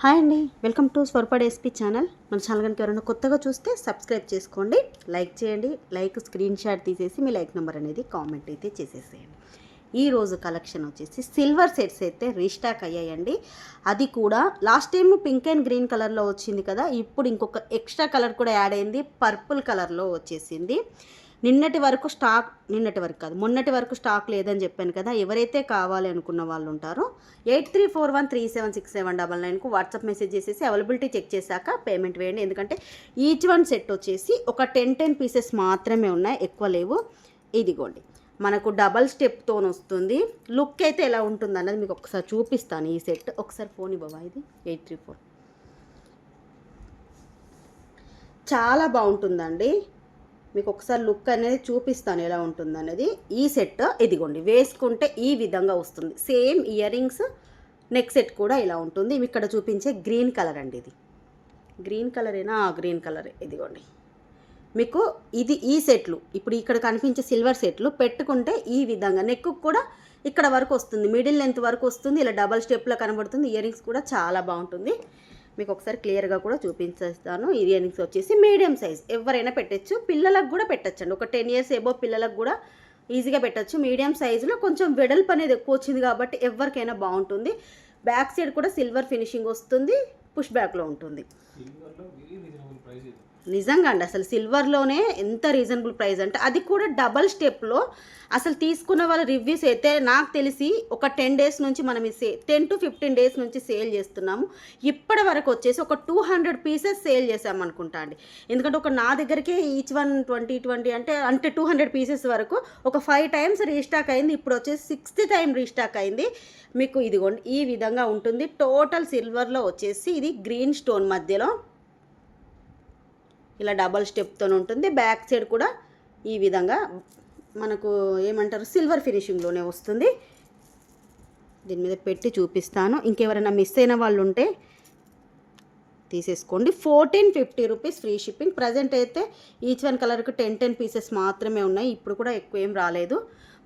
Hi అండి, welcome to స్వరపడ SP channel. మన channel కనుక ఎవరైనా కొత్తగా చూస్తే సబ్స్క్రైబ్ చేసుకోండి, లైక్ చేయండి. లైక్ స్క్రీన్ షాట్ తీసేసి మీ లైక్ నెంబర్ అనేది కామెంట్ అయితే చేసేసేయండి. ఈరోజు కలెక్షన్ వచ్చేసి సిల్వర్ సెట్స్ అయితే రీస్టాక్ అయ్యాయండి. అది కూడా last time pink and green కలర్లో వచ్చింది కదా, ఇప్పుడు ఇంకొక ఎక్స్ట్రా కలర్ కూడా యాడ్ అయింది, పర్పుల్ కలర్లో వచ్చేసింది. మొన్నటి వరకు స్టాక్ లేదని చెప్పాను కదా. ఎవరైతే కావాలి అనుకున్న వాళ్ళు ఉంటారో 8341376799కు వాట్సాప్ మెసేజ్ చేసేసి అవైలబిలిటీ చెక్ చేశాక పేమెంట్ వేయండి. ఎందుకంటే ఈచ్ వన్ సెట్ వచ్చేసి ఒక 10 పీసెస్ మాత్రమే ఉన్నాయి, ఎక్కువ లేవు. ఇదిగోండి, మనకు డబల్ స్టెప్తో వస్తుంది. లుక్ అయితే ఎలా ఉంటుంది అన్నది మీకు ఒకసారి చూపిస్తాను. ఈ సెట్ ఒకసారి ఫోన్ ఇవ్వవా, ఇది 834 చాలా బాగుంటుందండి. మీకు ఒకసారి లుక్ అనేది చూపిస్తాను ఎలా ఉంటుంది అనేది. ఈ సెట్ ఇదిగోండి, వేసుకుంటే ఈ విధంగా వస్తుంది. Same ear rings, neck set కూడా ఇలా ఉంటుంది. ఇక్కడ చూపించే గ్రీన్ కలర్ అండి, ఇది గ్రీన్ కలరేనా? Green colour. ఇదిగోండి, మీకు ఇది ఈ సెట్లు ఇప్పుడు ఇక్కడ కనిపించే సిల్వర్ సెట్లు పెట్టుకుంటే ఈ విధంగా నెక్ కూడా ఇక్కడ వరకు వస్తుంది, మిడిల్ లెంత్ వరకు వస్తుంది. ఇలా డబల్ స్టెప్లో కనబడుతుంది. ఇయర్ రింగ్స్ కూడా చాలా బాగుంటుంది. మీకు ఒకసారి క్లియర్గా కూడా చూపించేస్తాను. ఇయర్ రింగ్స్ వచ్చేసి మీడియం సైజ్, ఎవరైనా పెట్టచ్చు, పిల్లలకు కూడా పెట్టచ్చండి. ఒక 10 years ఎబో పిల్లలకు కూడా ఈజీగా పెట్టచ్చు. మీడియం సైజులో కొంచెం వెడల్పు అనేది ఎక్కువ వచ్చింది కాబట్టి ఎవరికైనా బాగుంటుంది. బ్యాక్ సైడ్ కూడా సిల్వర్ ఫినిషింగ్ వస్తుంది, పుష్ బ్యాక్లో ఉంటుంది. నిజంగా అండి, అసలు సిల్వర్లోనే ఎంత రీజనబుల్ ప్రైస్ అంటే, అది కూడా డబల్ స్టెప్లో. అసలు తీసుకున్న వాళ్ళ రివ్యూస్ అయితే నాకు తెలిసి ఒక 10 days నుంచి మనం 10 to 15 days నుంచి సేల్ చేస్తున్నాము. ఇప్పటి వరకు వచ్చేసి ఒక 200 pieces సేల్ చేసాము అనుకుంటా అండి. ఎందుకంటే ఒక నా దగ్గరికే ఈచ్ వన్ 20 అంటే 200 pieces వరకు ఒక 5 times రీస్టాక్ అయింది. ఇప్పుడు వచ్చేసి 6th time రీస్టాక్ అయింది. మీకు ఇదిగోండి ఈ విధంగా ఉంటుంది. టోటల్ సిల్వర్లో వచ్చేసి ఇది గ్రీన్ స్టోన్ మధ్యలో ఇలా డబల్ స్టెప్తో ఉంటుంది. బ్యాక్ సైడ్ కూడా ఈ విధంగా మనకు ఏమంటారు, సిల్వర్ ఫినిషింగ్లోనే వస్తుంది. దీని మీద పెట్టి చూపిస్తాను. ఇంకెవరైనా మిస్ అయిన వాళ్ళు ఉంటే తీసేసుకోండి. 1450 రూపీస్ ఫ్రీ షిప్పింగ్. ప్రజెంట్ అయితే ఈచ్ వన్ కలర్కి 10 pieces మాత్రమే ఉన్నాయి. ఇప్పుడు కూడా ఎక్కువ ఏం రాలేదు.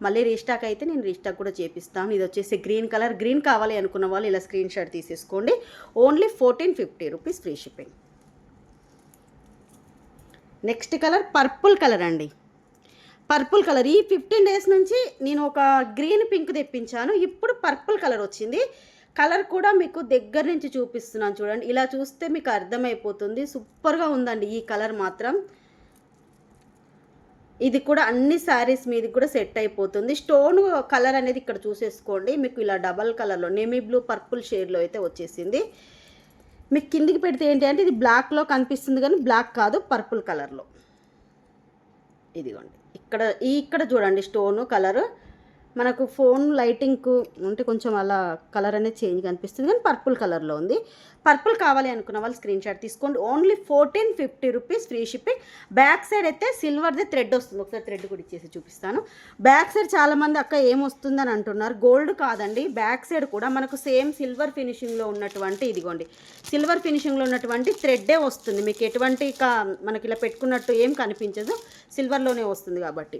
మళ్ళీ రీస్టాక్ అయితే నేను రీస్టాక్ కూడా చేపిస్తాను. ఇది వచ్చేసి గ్రీన్ కలర్. గ్రీన్ కావాలి అనుకున్న వాళ్ళు ఇలా స్క్రీన్ షాట్ తీసేసుకోండి. Only 1450 rupees free shipping. Next colour purple colour అండి. పర్పుల్ కలర్ ఈ 15 days నుంచి నేను ఒక గ్రీన్ పింక్ తెప్పించాను. ఇప్పుడు పర్పుల్ కలర్ వచ్చింది. కలర్ కూడా మీకు దగ్గర నుంచి చూపిస్తున్నాను చూడండి. ఇలా చూస్తే మీకు అర్థమైపోతుంది. సూపర్గా ఉందండి ఈ కలర్ మాత్రం. ఇది కూడా అన్ని శారీస్ మీదకి కూడా సెట్ అయిపోతుంది. స్టోన్ కలర్ అనేది ఇక్కడ చూసేసుకోండి. మీకు ఇలా డబల్ కలర్లో నేమీ బ్లూ పర్పుల్ షేడ్లో అయితే వచ్చేసింది. మీకు కిందికి పెడితే ఏంటి అంటే ఇది బ్లాక్లో కనిపిస్తుంది, కానీ బ్లాక్ కాదు, పర్పుల్ కలర్లో. ఇదిగోండి, ఇక్కడ చూడండి స్టోను కలరు. మనకు ఫోన్ లైటింగ్కు అంటే కొంచెం అలా కలర్ అనేది చేంజ్ కనిపిస్తుంది, కానీ పర్పుల్ కలర్లో ఉంది. పర్పుల్ కావాలి అనుకున్న వాళ్ళు స్క్రీన్ షాట్ తీసుకోండి. Only 1450 rupees free shipping. Back side అయితే సిల్వర్ది థ్రెడ్ వస్తుంది. ఒకసారి థ్రెడ్ కూడా ఇచ్చేసి చూపిస్తాను. బ్యాక్ సైడ్ చాలామంది అక్క ఏమొస్తుందని అంటున్నారు. గోల్డ్ కాదండి, బ్యాక్ సైడ్ కూడా మనకు సేమ్ సిల్వర్ ఫినిషింగ్లో ఉన్నటువంటి ఇదిగోండి సిల్వర్ ఫినిషింగ్లో ఉన్నటువంటి థ్రెడ్డే వస్తుంది. మీకు ఎటువంటి మనకి ఇలా పెట్టుకున్నట్టు ఏం కనిపించదు, సిల్వర్లోనే వస్తుంది కాబట్టి.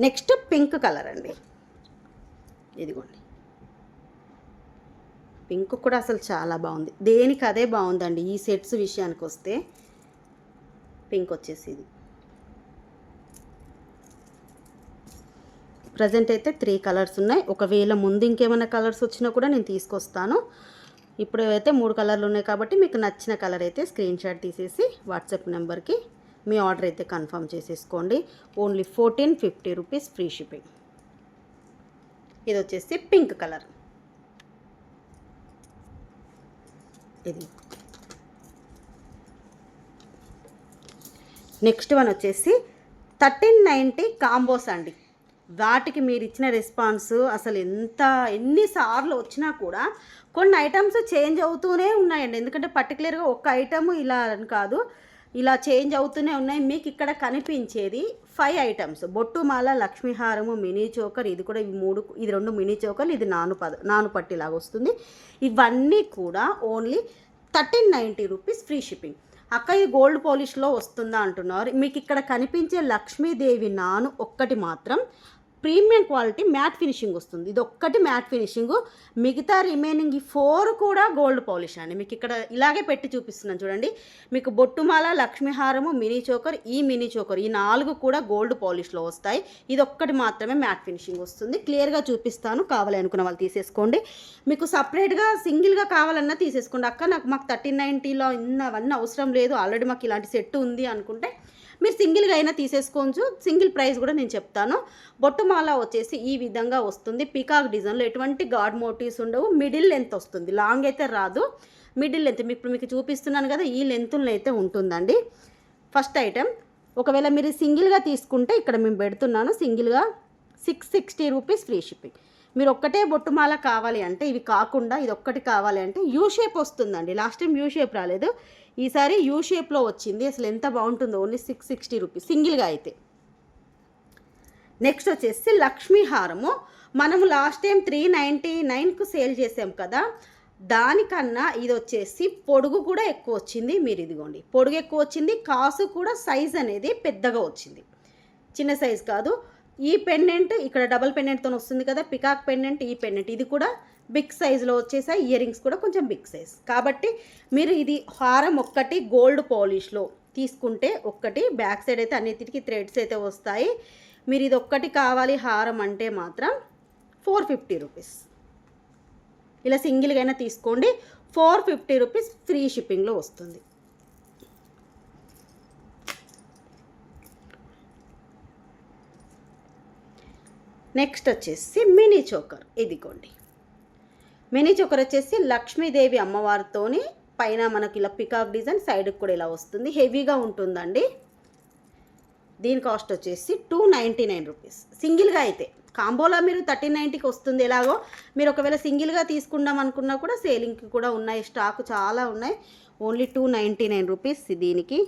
నెక్స్ట్ పింక్ కలర్ అండి. ఇదిగోండి, పింక్ కూడా అసలు చాలా బాగుంది. దేనికి అదే బాగుందండి. ఈ సెట్స్ విషయానికి వస్తే పింక్ వచ్చేసి ఇది ప్రజెంట్ అయితే 3 కలర్స్ ఉన్నాయి. ఒకవేళ ముందు ఇంకేమైనా కలర్స్ వచ్చినా కూడా నేను తీసుకొస్తాను. ఇప్పుడు అయితే 3 కలర్లు ఉన్నాయి కాబట్టి మీకు నచ్చిన కలర్ అయితే స్క్రీన్ షాట్ తీసేసి వాట్సాప్ నెంబర్కి మీ ఆర్డర్ అయితే కన్ఫర్మ్ చేసేసుకోండి. Only 1450 rupees free shipping. ఇది వచ్చేసి పింక్ కలర్. ఇది నెక్స్ట్ వన్ వచ్చేసి 1390 కాంబోస్ అండి. వాటికి మీరు ఇచ్చిన రెస్పాన్స్ అసలు ఎన్నిసార్లు వచ్చినా కూడా కొన్ని ఐటమ్స్ చేంజ్ అవుతూనే ఉన్నాయండి. ఎందుకంటే పర్టికులర్గా ఒక ఐటమ్ ఇలా అని కాదు, ఇలా చేంజ్ అవుతూనే ఉన్నాయి. మీకు ఇక్కడ కనిపించేది 5 items. బొట్టుమాల, లక్ష్మీహారము, మినీ చోకర్, ఇది కూడా ఇది 2 మినీ చోకర్లు, ఇది నాను పట్టిలాగా వస్తుంది. ఇవన్నీ కూడా ఓన్లీ 1390 రూపీస్ ఫ్రీ షిప్పింగ్. అక్క ఇది గోల్డ్ పాలిష్లో వస్తుందా అంటున్నారు. మీకు ఇక్కడ కనిపించే లక్ష్మీదేవి నాను ఒక్కటి మాత్రం ప్రీమియం క్వాలిటీ మ్యాట్ ఫినిషింగ్ వస్తుంది. ఇది ఒక్కటి మ్యాట్ ఫినిషింగ్, మిగతా రిమైనింగ్ ఈ 4 కూడా గోల్డ్ పాలిష్ అండి. మీకు ఇక్కడ ఇలాగే పెట్టి చూపిస్తున్నాను చూడండి. మీకు బొట్టుమాల, లక్ష్మీహారము, మినీ చోకర్, ఈ మినీ చోకర్, ఈ 4 కూడా గోల్డ్ పాలిష్లో వస్తాయి. ఇది ఒక్కటి మాత్రమే మ్యాట్ ఫినిషింగ్ వస్తుంది. క్లియర్గా చూపిస్తాను, కావాలి అనుకున్న వాళ్ళు తీసేసుకోండి. మీకు సపరేట్గా సింగిల్గా కావాలన్నా తీసేసుకోండి. అక్క మాకు 1390లో అవన్నీ అవసరం లేదు, ఆల్రెడీ మాకు ఇలాంటి సెట్ ఉంది అనుకుంటే మీరు సింగిల్గా అయినా తీసేసుకోవచ్చు. సింగిల్ ప్రైస్ కూడా నేను చెప్తాను. బొట్టుమాల వచ్చేసి ఈ విధంగా వస్తుంది. పీకాక్ డిజైన్లో ఎటువంటి గాడ్ మోటివ్స్ ఉండవు. మిడిల్ లెంత్ వస్తుంది, లాంగ్ అయితే రాదు. మిడిల్ లెంత్ ఇప్పుడు మీకు చూపిస్తున్నాను కదా, ఈ లెంత్లో అయితే ఉంటుందండి. ఫస్ట్ ఐటెం, ఒకవేళ మీరు సింగిల్గా తీసుకుంటే ఇక్కడ మేము పెడుతున్నాను సింగిల్గా 660 రూపీస్ ఫ్రీ షిప్పింగ్. మీరు ఒక్కటే బొట్టుమాల కావాలి అంటే, ఇవి కాకుండా ఇది ఒక్కటి కావాలి అంటే యూ షేప్ వస్తుందండి. లాస్ట్ టైం యూ షేప్ రాలేదు, ఈసారి యూ షేప్లో వచ్చింది. అసలు ఎంత బాగుంటుందో. ఓన్లీ 660 రూపీస్ సింగిల్గా అయితే. నెక్స్ట్ వచ్చేసి లక్ష్మీ హారము. మనము లాస్ట్ టైం 399కు సేల్ చేసాం కదా, దానికన్నా ఇది వచ్చేసి పొడుగు కూడా ఎక్కువ వచ్చింది. మీరు ఇదిగోండి, పొడుగు ఎక్కువ వచ్చింది, కాసు కూడా సైజ్ అనేది పెద్దగా వచ్చింది, చిన్న సైజ్ కాదు. ఈ పెండెంట్ ఇక్కడ డబల్ పెండెంట్తో వస్తుంది కదా, పికాక్ పెండెంట్, ఈ పెండెంట్ ఇది కూడా బిగ్ సైజులో వచ్చేసాయి. ఇయర్ రింగ్స్ కూడా కొంచెం బిగ్ సైజ్. కాబట్టి మీరు ఇది హారం ఒక్కటి గోల్డ్ పాలిష్లో తీసుకుంటే, ఒక్కటి బ్యాక్ సైడ్ అయితే అన్నిటికీ థ్రెడ్స్ అయితే వస్తాయి. మీరు ఇది ఒక్కటి కావాలి హారం అంటే మాత్రం 450 రూపీస్. ఇలా సింగిల్గా అయినా తీసుకోండి, 450 రూపీస్ ఫ్రీ షిప్పింగ్లో వస్తుంది. నెక్స్ట్ వచ్చేసి మినీ చోకర్. ఇదిగోండి, మినీ చోకర్ వచ్చేసి లక్ష్మీదేవి అమ్మవారితోని పైన మనకి ఇలా పికాక్ డిజైన్, సైడ్కి కూడా ఇలా వస్తుంది. హెవీగా ఉంటుందండి. దీని కాస్ట్ వచ్చేసి 299 రూపీస్ సింగిల్గా అయితే. కాంబోలో మీరు 1390కి వస్తుంది. ఎలాగో మీరు ఒకవేళ సింగిల్గా తీసుకుందాం అనుకున్నా కూడా సేలింగ్కి కూడా ఉన్నాయి, స్టాక్ చాలా ఉన్నాయి. ఓన్లీ 299 రూపీస్ దీనికి.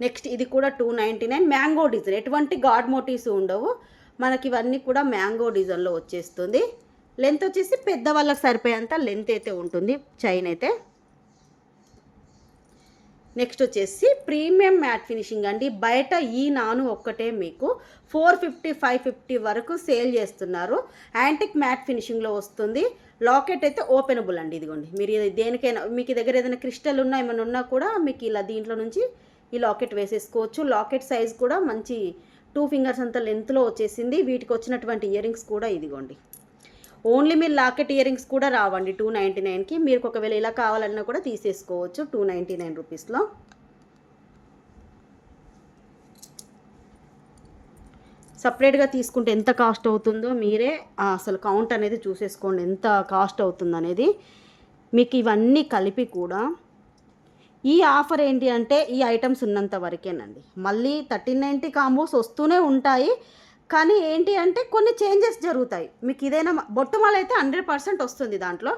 నెక్స్ట్ ఇది కూడా 299. మ్యాంగో డిజైన్, ఎటువంటి గాడ్ మోటివ్స్ ఉండవు మనకి, ఇవన్నీ కూడా మ్యాంగో డిజైన్లో వచ్చేస్తుంది. లెంత్ వచ్చేసి పెద్దవాళ్ళకి సరిపోయేంత లెంత్ అయితే ఉంటుంది చైన్ అయితే. నెక్స్ట్ వచ్చేసి ప్రీమియం మ్యాట్ ఫినిషింగ్ అండి. బయట ఈ నాను ఒక్కటే మీకు 450 550 వరకు సేల్ చేస్తున్నారు. యాంటిక్ మ్యాట్ ఫినిషింగ్లో వస్తుంది. లాకెట్ అయితే ఓపెనబుల్ అండి. ఇదిగోండి, మీరు దేనికైనా మీకు దగ్గర ఏదైనా క్రిస్టల్ ఉన్నా ఏమైనా ఉన్నా కూడా మీకు ఇలా దీంట్లో నుంచి ఈ లాకెట్ వేసేసుకోవచ్చు. లాకెట్ సైజ్ కూడా మంచి 2 ఫింగర్స్ అంత లెంత్లో వచ్చేసింది. వీటికి వచ్చినటువంటి ఇయర్ రింగ్స్ కూడా ఇదిగోండి. ఓన్లీ మీరు లాకెట్ ఇయర్ రింగ్స్ కూడా రావండి 299కి. మీరు ఒకవేళ ఇలా కావాలన్నా కూడా తీసేసుకోవచ్చు 299 రూపీస్లో. సపరేట్గా తీసుకుంటే ఎంత కాస్ట్ అవుతుందో మీరే అసలు కౌంట్ అనేది చూసేసుకోండి, ఎంత కాస్ట్ అవుతుంది అనేది. మీకు ఇవన్నీ కలిపి కూడా ఈ ఆఫర్ ఏంటి అంటే ఈ ఐటమ్స్ ఉన్నంత వరకేనండి. మళ్ళీ 1390 కాంబోస్ వస్తూనే ఉంటాయి, కానీ ఏంటి అంటే కొన్ని చేంజెస్ జరుగుతాయి. మీకు ఇదైనా బొట్టుమాల అయితే 100% వస్తుంది. దాంట్లో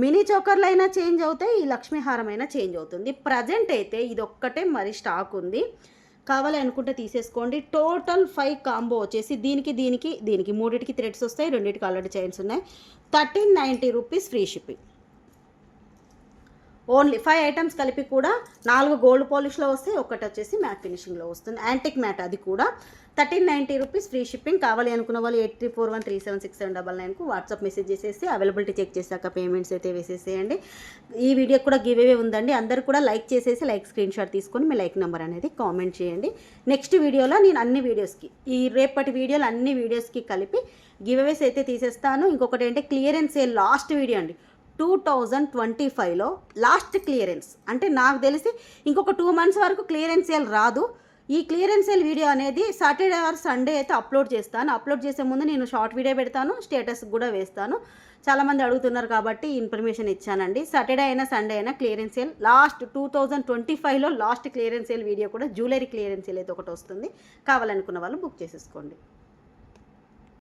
మినీ చోకర్లు అయినా చేంజ్ అవుతాయి, ఈ లక్ష్మీహారం అయినా చేంజ్ అవుతుంది. ప్రజెంట్ అయితే ఇది ఒక్కటే మరి స్టాక్ ఉంది, కావాలి అనుకుంటే తీసేసుకోండి. టోటల్ 5 కాంబో వచ్చేసి దీనికి మూడింటికి థ్రెడ్స్ వస్తాయి, రెండింటికి ఆల్రెడీ చైన్స్ ఉన్నాయి. 1390 rupees free shipping. Only 5 items కలిపి కూడా 4 గోల్డ్ పాలిష్లో వస్తాయి, ఒకటి వచ్చేసి మ్యాట్ ఫినిషింగ్లో వస్తుంది. యాంటిక్ మ్యాట్, అది కూడా 1390 రూపీస్ ఫ్రీ షిప్పింగ్. కావాలి అనుకున్న వాళ్ళు 8341376799కు వాట్సాప్ మెసేజ్ చేసేసి అవైలబిలిటీ చెక్ చేశాక పేమెంట్స్ అయితే వేసేసేయండి. ఈ వీడియోకి కూడా గివ్ అవే ఉందండి. అందరూ కూడా లైక్ చేసేసి లైక్ స్క్రీన్ షాట్ తీసుకొని మీ లైక్ నెంబర్ అనేది కామెంట్ చేయండి. నెక్స్ట్ వీడియోలో నేను అన్ని వీడియోస్కి, ఈ రేపటి వీడియోలు అన్ని వీడియోస్కి కలిపి గివ్ అవేస్ అయితే తీసేస్తాను. ఇంకొకటి ఏంటంటే క్లియరెన్స్ సేల్ లాస్ట్ వీడియో అండి, 2025లో లాస్ట్ క్లియరెన్స్. అంటే నాకు తెలిసి ఇంకొక 2 మంత్స్ వరకు క్లియరెన్స్ సేల్ రాదు. ఈ క్లియరెన్స్ సేల్ వీడియో అనేది సాటర్డే ఆర్ సండే అయితే అప్లోడ్ చేస్తాను. అప్లోడ్ చేసే ముందు నేను షార్ట్ వీడియో పెడతాను, స్టేటస్ కూడా వేస్తాను. చాలామంది అడుగుతున్నారు కాబట్టి ఇన్ఫర్మేషన్ ఇచ్చానండి. సాటర్డే అయినా సండే అయినా క్లియరెన్స్ సేల్ లాస్ట్ 2025లో లాస్ట్ క్లియరెన్స్ సేల్ వీడియో కూడా జ్యువెలరీ క్లియరెన్స్ సేల్ అయితే ఒకటి వస్తుంది. కావాలనుకున్న వాళ్ళు బుక్ చేసేసుకోండి.